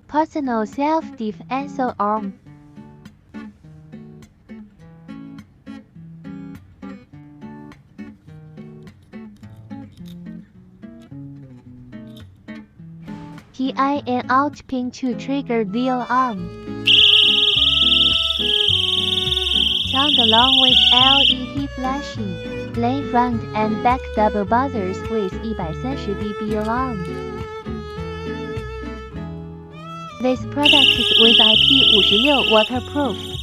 Personal self-defense arm. Keychain out pin to trigger the alarm. Sound along with LED flashing. Play front and back double buzzers with 130 dB alarm. This product is with IP56 waterproof.